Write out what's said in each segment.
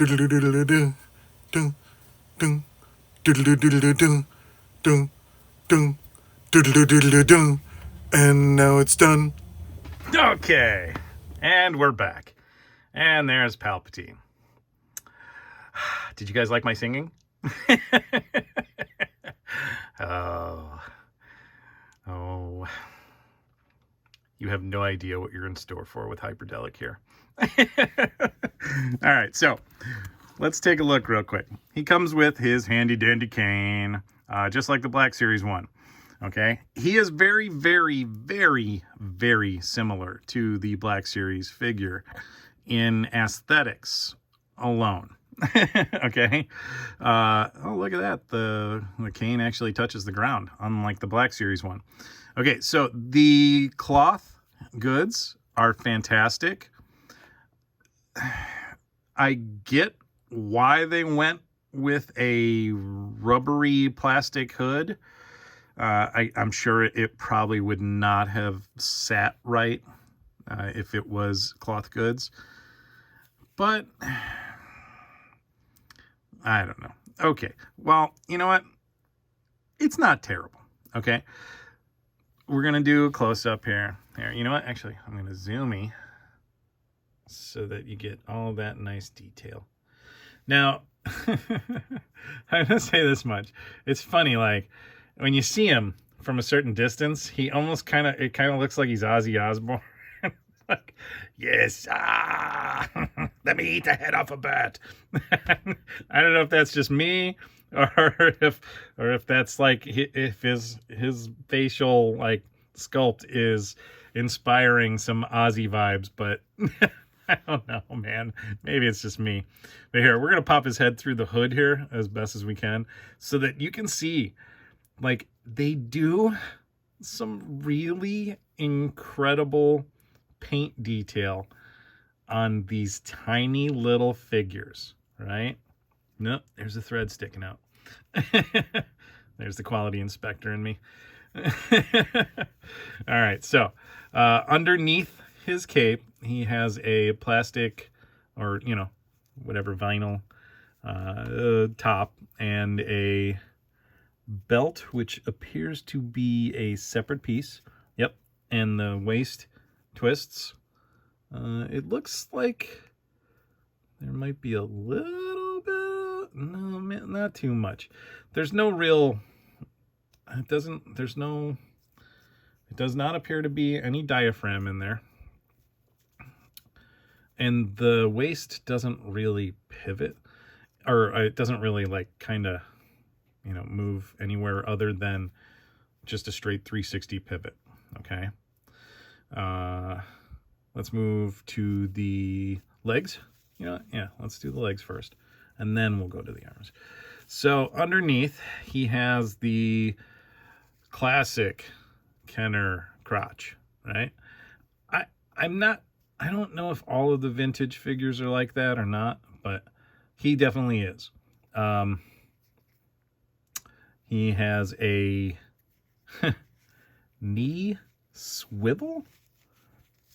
And now it's done. Okay, and we're back. And there's Palpatine. Did you guys like my singing? Oh. You have no idea what you're in store for with Hyperdellic here. All right, so let's take a look real quick. He comes with his handy dandy cane, just like the Black Series 1. Okay, he is very, very, very, very similar to the Black Series figure in aesthetics alone. Okay. Oh, look at that. The cane actually touches the ground, unlike the Black Series one. Okay, so the cloth goods are fantastic. I get why they went with a rubbery plastic hood. I'm sure it probably would not have sat right if it was cloth goods. But I don't know. Okay. Well, you know what? It's not terrible. Okay. We're going to do a close-up here. Here. You know what? Actually, I'm going to zoom in so that you get all that nice detail. Now, I'm going to say this much. It's funny, like, when you see him from a certain distance, he almost it kind of looks like he's Ozzy Osbourne. Like, yes, let me eat the head off a bat. I don't know if that's just me, or if that's like if his facial like sculpt is inspiring some Ozzy vibes, but I don't know, man. Maybe it's just me. But here, we're gonna pop his head through the hood here as best as we can, so that you can see, like, they do some really incredible paint detail on these tiny little figures, right? Nope, there's a thread sticking out. There's the quality inspector in me. All right, so underneath his cape, he has a plastic or, whatever, vinyl top and a belt, which appears to be a separate piece. Yep, and the waist twists. It looks like there might be a little bit, no, not too much. There's no real, it does not appear to be any diaphragm in there. And the waist doesn't really pivot, or it doesn't really like kind of, move anywhere other than just a straight 360 pivot. Okay. Let's move to the legs. Yeah, let's do the legs first, and then we'll go to the arms. So underneath, he has the classic Kenner crotch, right? I don't know if all of the vintage figures are like that or not, but he definitely is. He has a knee swivel.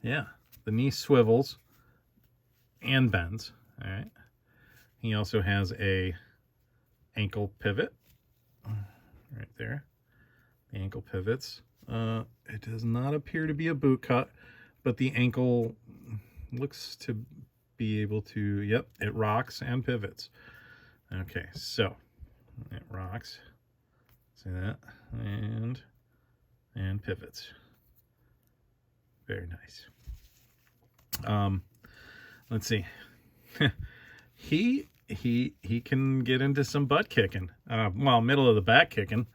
Yeah, the knee swivels and bends. All right. He also has a ankle pivot right there. The ankle pivots. It does not appear to be a boot cut, but the ankle looks to be able to, yep, it rocks and pivots. Okay, so it rocks. See that? And pivots. Very nice. Let's see. He can get into some butt kicking. Middle of the back kicking.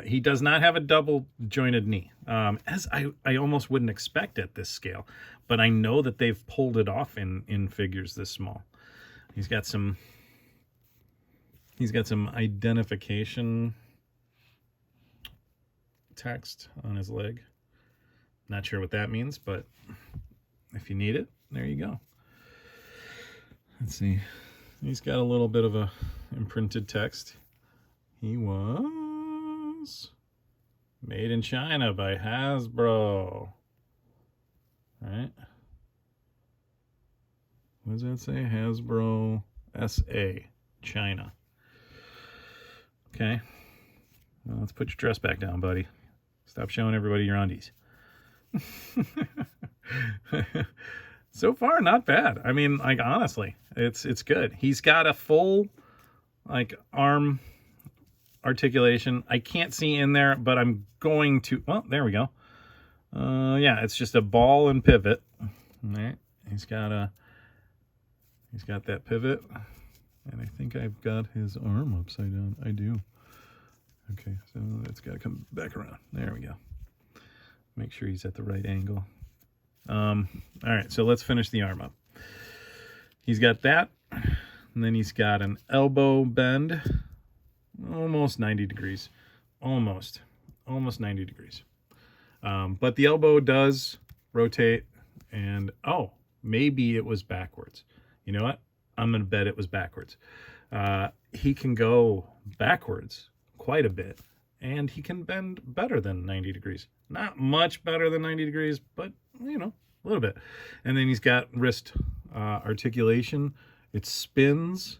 He does not have a double jointed knee, as I almost wouldn't expect at this scale, but I know that they've pulled it off in figures this small. He's got some identification text on his leg. Not sure what that means, but if you need it, there you go. Let's see. He's got a little bit of a imprinted text. He was made in China by Hasbro. All right. What does that say? Hasbro SA, China. Okay. Well, let's put your dress back down, buddy. Stop showing everybody your undies. So far, not bad. I mean, like, honestly, it's good. He's got a full, like, arm articulation. I can't see in there, but I'm going to, well, there we go. Yeah, it's just a ball and pivot. All right. He's got that pivot. And I think I've got his arm upside down. I do. Okay, so it's got to come back around. There we go. Make sure he's at the right angle. All right, so let's finish the arm up. He's got that, and then he's got an elbow bend, almost 90 degrees. Almost 90 degrees. But the elbow does rotate, and oh, maybe it was backwards. You know what? I'm going to bet it was backwards. He can go backwards quite a bit, and he can bend better than 90 degrees. Not much better than 90 degrees, but, you know, a little bit. And then he's got wrist articulation. It spins,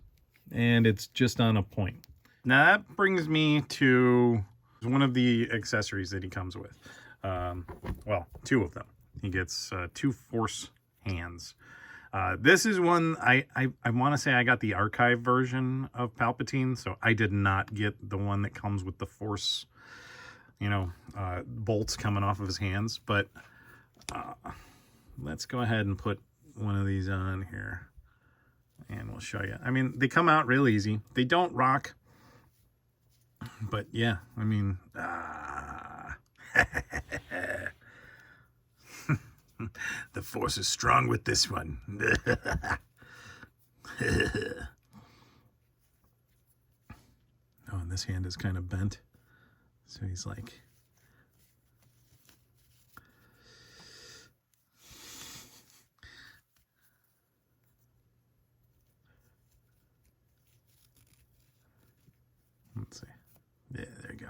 and it's just on a point. Now, that brings me to one of the accessories that he comes with. Well, two of them. He gets two force hands. This is one, I want to say I got the archive version of Palpatine, so I did not get the one that comes with the force, you know, bolts coming off of his hands. But let's go ahead and put one of these on here, and we'll show you. I mean, they come out real easy. They don't rock, but yeah, I mean, the force is strong with this one. Oh, and this hand is kind of bent. So he's like... Let's see. Yeah, there you go.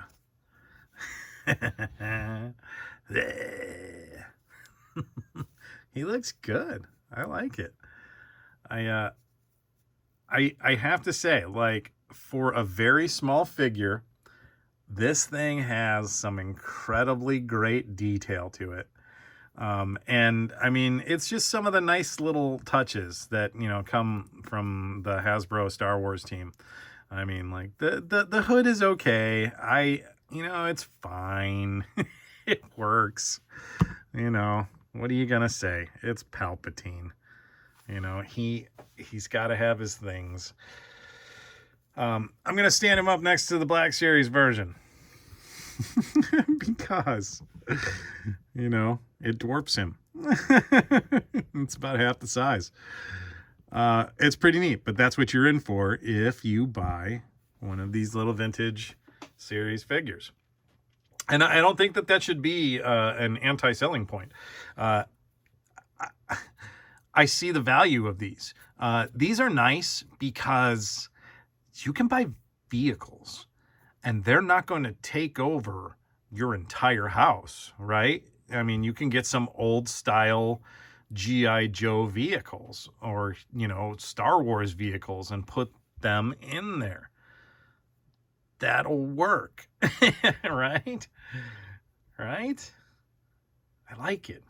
There. He looks good. I like it. I have to say, like, for a very small figure, this thing has some incredibly great detail to it. And I mean, it's just some of the nice little touches that, you know, come from the Hasbro Star Wars team. I mean, like, the hood is okay. You know, it's fine. It works. You know, what are you gonna say? It's Palpatine. You know, he's got to have his things. I'm gonna stand him up next to the Black Series version because, you know, it dwarfs him. It's about half the size. It's pretty neat, but that's what you're in for if you buy one of these little vintage series figures. And I don't think that should be an anti-selling point. I see the value of these. These are nice because you can buy vehicles and they're not going to take over your entire house, right? I mean, you can get some old style G.I. Joe vehicles or, you know, Star Wars vehicles and put them in there. That'll work, right? Right? I like it.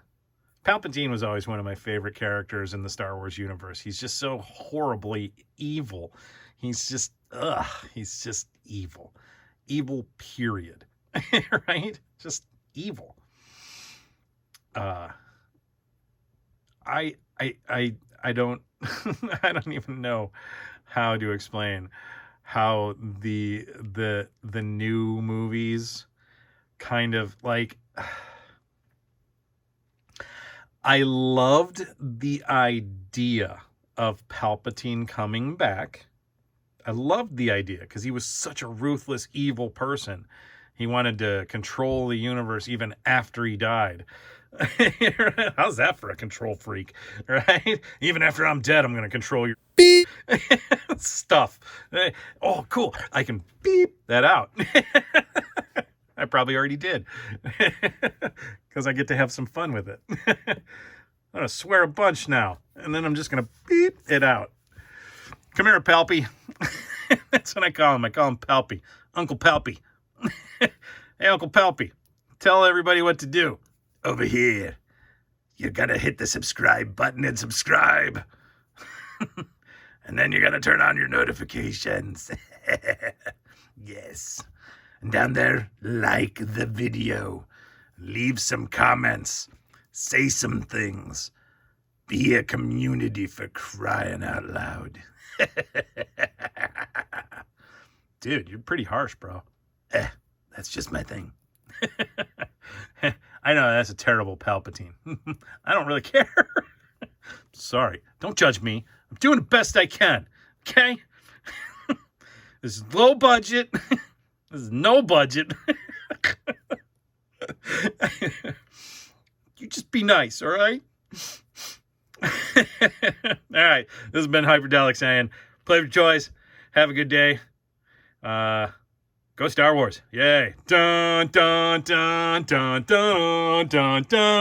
Palpatine was always one of my favorite characters in the Star Wars universe. He's just so horribly evil. He's just evil. Evil, period. Right? Just evil. I don't I don't even know how to explain how the new movies kind of like... I loved the idea of Palpatine coming back. I loved the idea because he was such a ruthless, evil person. He wanted to control the universe even after he died. How's that for a control freak, right? Even after I'm dead, I'm going to control your beep stuff. Oh, cool. I can beep that out. I probably already did because I get to have some fun with it. I'm going to swear a bunch now, and then I'm just going to beep it out. Come here, Palpy. That's what I call him. I call him Palpy. Uncle Palpy. Hey, Uncle Palpy, tell everybody what to do. Over here. You gotta hit the subscribe button and subscribe. And then you're gonna turn on your notifications. Yes. And down there, like the video. Leave some comments. Say some things. Be a community for crying out loud. Dude, you're pretty harsh, bro. That's just my thing. I know that's a terrible Palpatine. I don't really care. Sorry. Don't judge me. I'm doing the best I can. Okay? This is low budget. This is no budget. You just be nice, all right? All right. This has been Hyperdellic saying, play with choice. Have a good day. Go Star Wars. Yay. Dun, dun, dun, dun, dun, dun, dun.